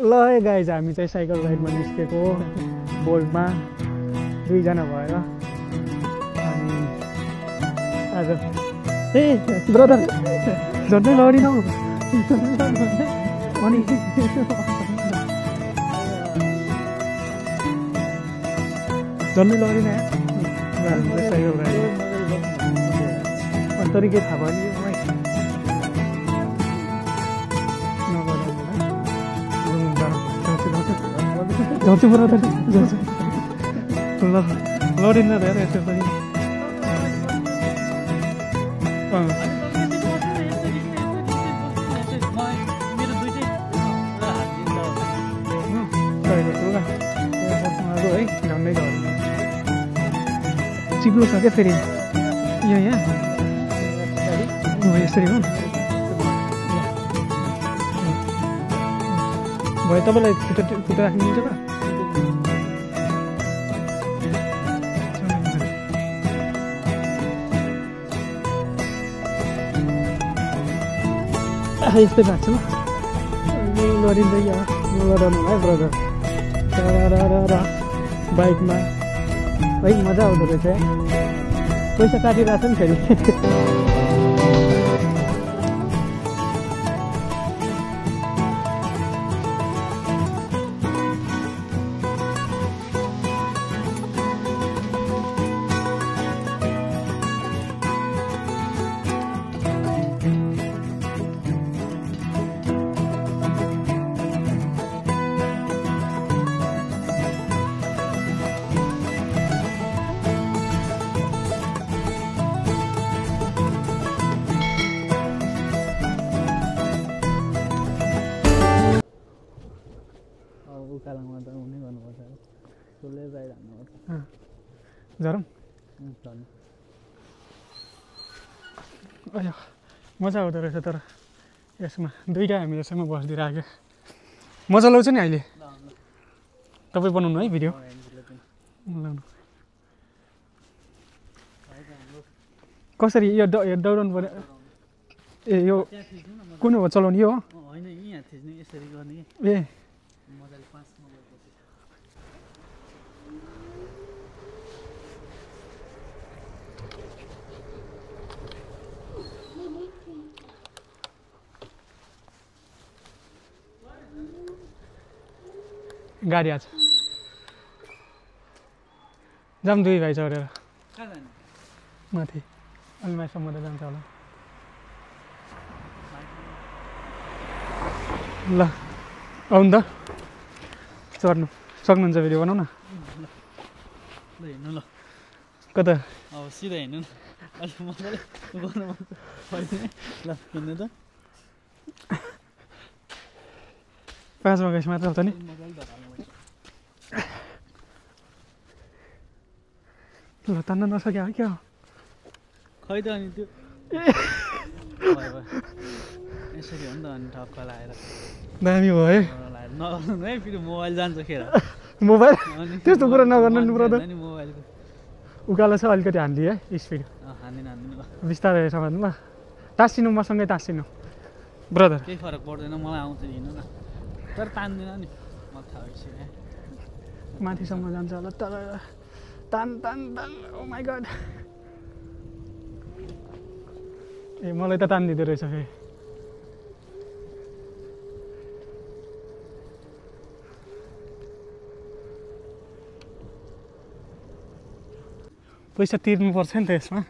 ल है गाइज हामी चाहिँ साइकल राइडमा निस्केको बोल्टमा 2 जना भएर अनि आज ए ब्रदर झन्डै लडिन हौ अनि झन्डै लडिन साइकल राइड अनि तरी के थाहा भयो जाउँछु ब्रदर जाउँछु ल लडिन्न धेरै यसो पनि है झन्डै झऱ्यो चिप्लो छ क्या फेरि यो यहाँ यसरी हो भयो तपाईँलाई खुट्टा राख्नु मिल्छ त यस्तै भएको छ ल लडिँदै लडाउनु है ब्रदर बाइकमा है मजा आउँदो रहेछ पैसा काटिरहेको छ नि फेरि उकालोमा त हुनै गर्नुपर्छ ठुलै बाहिर हान्नुपर्छ झरौँ अयो मजा आउँदो रहेछ तर यसमा 2टा हामी यसमा बसिदिइराख्यो मजा लाउँछ नि अहिले तपाईँ बनाउनु है भिडियो लाउनु कसरी यो दौडाउनु पर्यो ए यो कुन हो चलाउने यो हो ए गाडी आज जाम 2 भाइ चढेर माथि अलमाईसम्म त जान्छ होला ल आउनु त चढ्नु सक्नुहुन्छ भिडियो बनाउन ल हिँड्नु ल कता अब सिधा हिँड्नु न अलि मजाले गर्नु ल हिँड्नु त 5 बगाइस मात्र हुन्छ नि ल तान्न नसक्यो क्या खै त अनि त्यो यसरी हो नि त अनि ठक्क लाएर दामी भयो है नगर्नु है फेरि मोबाइल जान्छ खेर मोबाइल त्यस्तो कुरा नगर्नु नि ब्रदर मोबाइलको उकालो छ अलिकति हान्दियो है स्पिड हान्दिनु ल बिस्तारै समात्नु ल टाँसिनु मसँगै टाँसिनु ब्रदर केही फरक पर्दैन मलाई आउँछ हिँड्नु न तर तान्दिन नि मलाई थाहा भइसक्यो माथिसम्म जान्छ होला तर तान ओ माई गड ए मलाई त तान्दिँदो रहेछ फेरि पैसा तिर्नुपर्छ नि त यसमा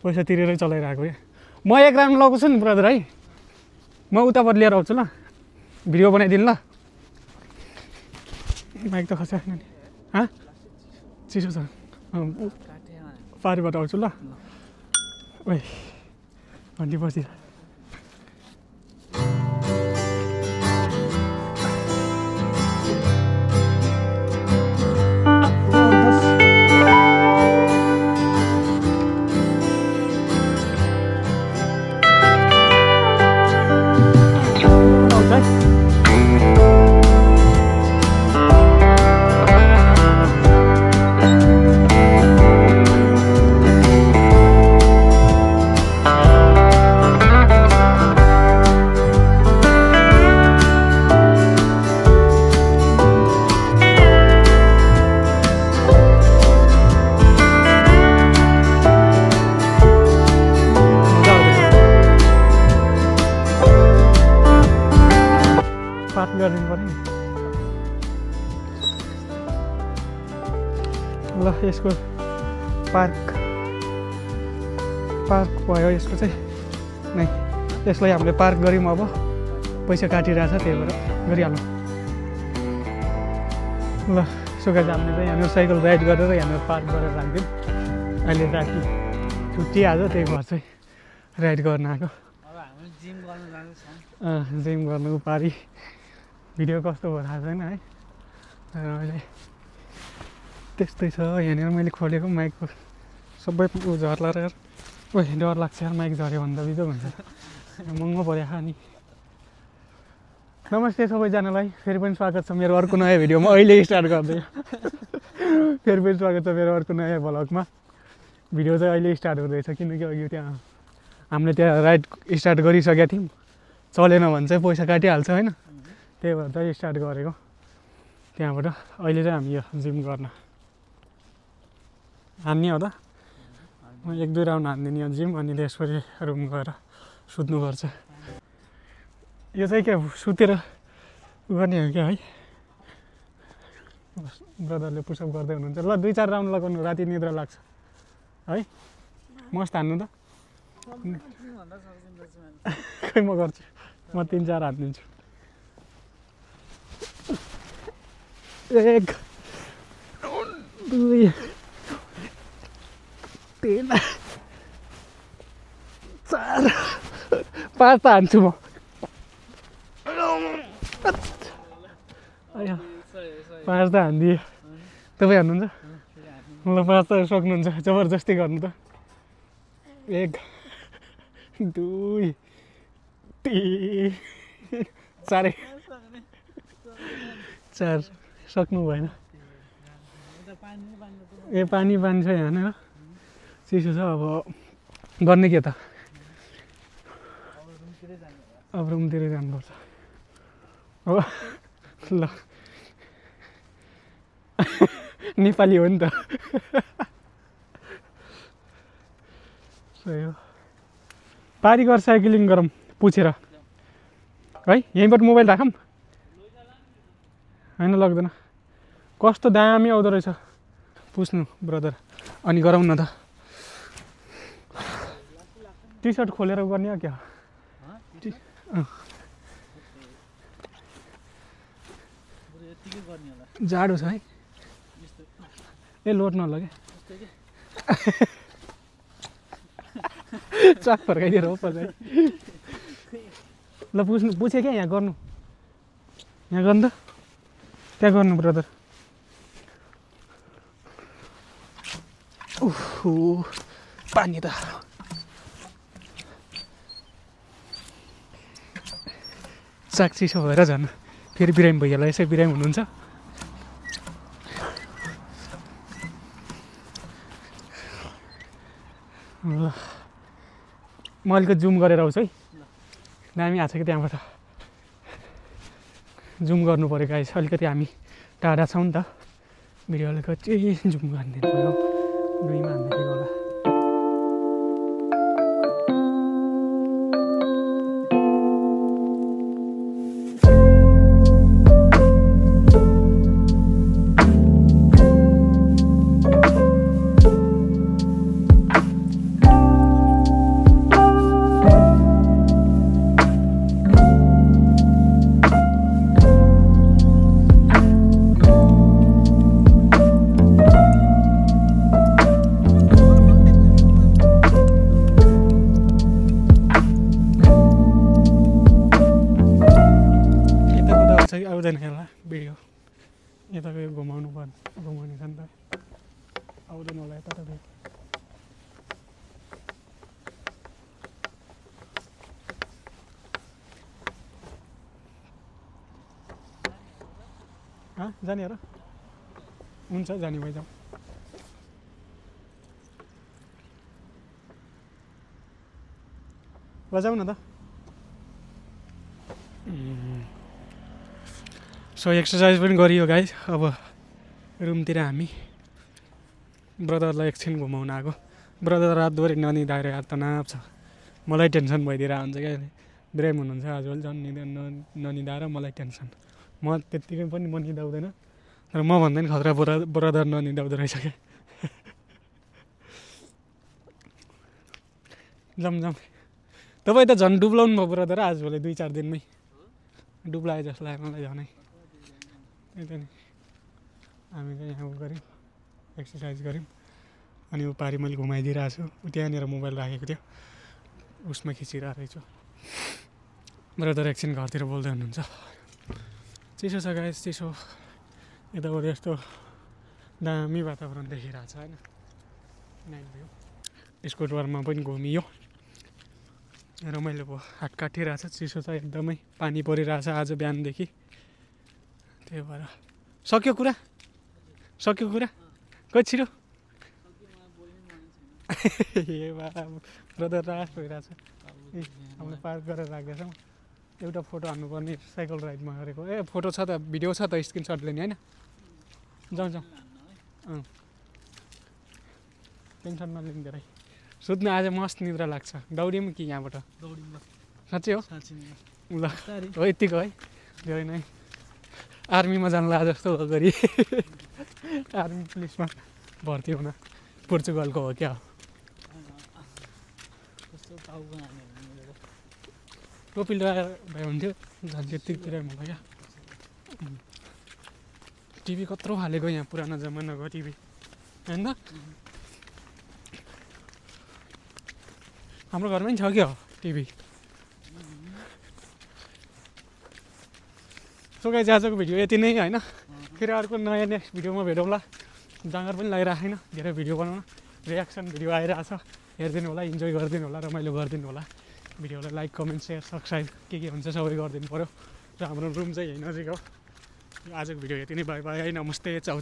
पैसा तिरेरै चलाइरहेको या म 1 राउन्ड लगाउँछु नि ब्रदर है म उताबाट लिएर आउँछु ल भिडियो बनाइदिनु ल बाइक त खसाख्नु नि चिसो छ पारिबाट आउँछु ल ओइ भन्ने पछि गरिदिनु पर्यो नि। ल यसको पार्क भयो यसको चाहिँ नै। यसलाई हामीले पार्क गऱ्यौँ, अब पैसा काटिरहेछ त्यही भएर गरिहालौँ। ल सुगा हामीले चाहिँ यहाँनिर साइकल राइड गरेर यहाँनिर पार्क गरेर राखिदिउँ। अहिले राति छुट्टी आज, त्यही भएर चाहिँ राइड गर्न आएको। जिम गर्नु पारी भिडियो कस्तो भयो थाहा छैन है। अहिले त्यस्तै छ यहाँनिर। मैले खोलेको माइकको सबै झर्ला र डर लाग्छ यार, माइक झऱ्यो भने त बिजोग हुन्छ, महँगो पऱ्यो नि। नमस्ते सबैजनालाई, फेरि पनि स्वागत छ मेरो अर्को नयाँ भिडियोमा। अहिले स्टार्ट गर्दै फेरि पनि स्वागत छ मेरो अर्को नयाँ भ्लगमा। भिडियो चाहिँ अहिले स्टार्ट हुँदैछ किनकि अघि त्यहाँ हामीले त्यहाँ राइड स्टार्ट गरिसकेका थियौँ। चलेन भने चाहिँ पैसा काटिहाल्छ होइन, त्यही भएर चाहिँ स्टार्ट गरेको त्यहाँबाट। अहिले चाहिँ हामी यो जिम गर्न हान्ने हो त। म 1-2 राउन्ड हान्दिनँ यो जिम, अनि त्यसपछि रुम गएर सुत्नुपर्छ। यो चाहिँ क्या सुतेर गर्ने हो क्या है। ब्रदरले पुसअप गर्दै हुनुहुन्छ। ल 2-4 राउन्ड लगाउनु, राति निद्रा लाग्छ है। मस्त हान्नु त। खै म गर्छु, म 3-4 हानिदिन्छु। 1 2 3 4 5 त हान्छु म। 5 त हानिदिएँ। तपाईँ हान्नुहुन्छ? ल 5 त सक्नुहुन्छ, जबरजस्ती गर्नु त। 1 2 3 4 सक्नु भएन। ए पानी छ यहाँनिर, चिसो छ। अब गर्ने के त, अब रुमतिरै जानुपर्छ हो। ल नेपाली हो नि त। सही हो। पारी गएर साइक्लिङ गरौँ पुछेर है। यहीँबाट मोबाइल राखौँ होइन, लाग्दैन। कस्तो दामी आउँदो रहेछ पुछ्नु ब्रदर, अनि गराउँ न त। टी सर्ट खोलेर गर्ने हो क्या? जाडो छ है। ए लोड नलगे चाक फर्काइदिएर हो पछि। ल पुछे क्या, यहाँ गर्नु, यहाँ गर्नु त, त्यहाँ गर्नु ब्रदर। ओहो पानी त चाक चिसो भएर झन्। फेरि बिरामी भैयालाई यसै बिरामी हुनुहुन्छ। ल म अलिकति जुम गरेर आउँछु है। दामी आएको छ कि त्यहाँबाट जुम गर्नु पऱ्यो गाइस। अलिकति हामी टाढा छौँ नि त, भिडियो अलिकति जुम गरिदिनु पऱ्यो। 2मा हान्दै होला। आउँदैन होला भिडियो, यताको यो घुमाउने छ नि त, आउँदैन होला यता त। जाने र हुन्छ, जाने भइ जाउँ। बजाऊ न त। सो एक्सर्साइज पनि गरियो गाइस। अब रुमतिर हामी ब्रदरलाई एकछिन घुमाउन आएको। ब्रदर रातभरि ननिदाएर यार तनाव छ। मलाई टेन्सन भइदिएर हुन्छ क्या, बिरामी हुनुहुन्छ आजभोलि झन् ननिदाएर मलाई टेन्सन। म त्यत्तिकै पनि म निदाउँदैन तर म भन्दा नि खतरा ब्रदर ननिदाउँदो रहेछ क्या जम तपाईँ त झन् डुब्लाउनु भयो ब्रदर आजभोलि 2-4 दिनमै डुब्लाए जस्तो लाग्यो मलाई झनै त्यही त नि हामी चाहिँ यहाँ गऱ्यौँ एक्सर्साइज गऱ्यौँ अनि ऊ पारि मैले घुमाइदिइरहेको छु ऊ त्यहाँनिर मोबाइल राखेको थियो उसमा खिचिरहेको रहेछु ब्रदर एकछिन घरतिर बोल्दै हुनुहुन्छ चिसो छ गाइस चिसो यताबाट यस्तो दामी वातावरण देखिरहेको छ होइन नाइट भ्यू स्कुटरमा पनि घुमियो रमाइलो भयो हात काटिरहेछ चिसो छ एकदमै पानी परिरहेछ आज बिहानदेखि त्यही भएर सक्यो कुरा कति छिटो ए ब्रदर रास भइरहेछ हामीले पार्क गरेर राख्दैछौँ एउटा फोटो हान्नुपर्ने साइकल राइडमा गरेको फोटो छ त भिडियो छ त स्क्रिनसट लिने होइन जाउँ टेन्सन नलिनु धेरै सुत्नु आज मस्त निद्रा लाग्छ दौड्यौँ कि यहाँबाट साँच्चै हो ल हो यत्तिको है धेरै नै आर्मीमा जानुला जस्तो गरी आर्मी पुलिसमा भर्ती हुन पोर्चुगलको हो क्या टोपी लगाएर भए हुन्थ्यो झन् त्यत्तितिर मलाई क्या टिभी कत्रो हालेको यहाँ पुरानो जमानाको टिभी होइन हाम्रो घरमै छ क्या टिभी सो गाइस आजको भिडियो यति नै होइन फेरि अर्को नयाँ नेक्स्ट भिडियोमा भेटौँला जाँगर पनि लगाइरहेको छैन धेरै भिडियो बनाउन रियाक्सन भिडियो आइरहेछ हेरिदिनु होला इन्जोय गरिदिनु होला रमाइलो गरिदिनु होला भिडियोलाई लाइक कमेन्ट सेयर सब्सक्राइब के हुन्छ सबै गरिदिनु पऱ्यो र हाम्रो रुम चाहिँ यही नजिक हो आजको भिडियो यति नै बाई बाई नमस्ते चाउ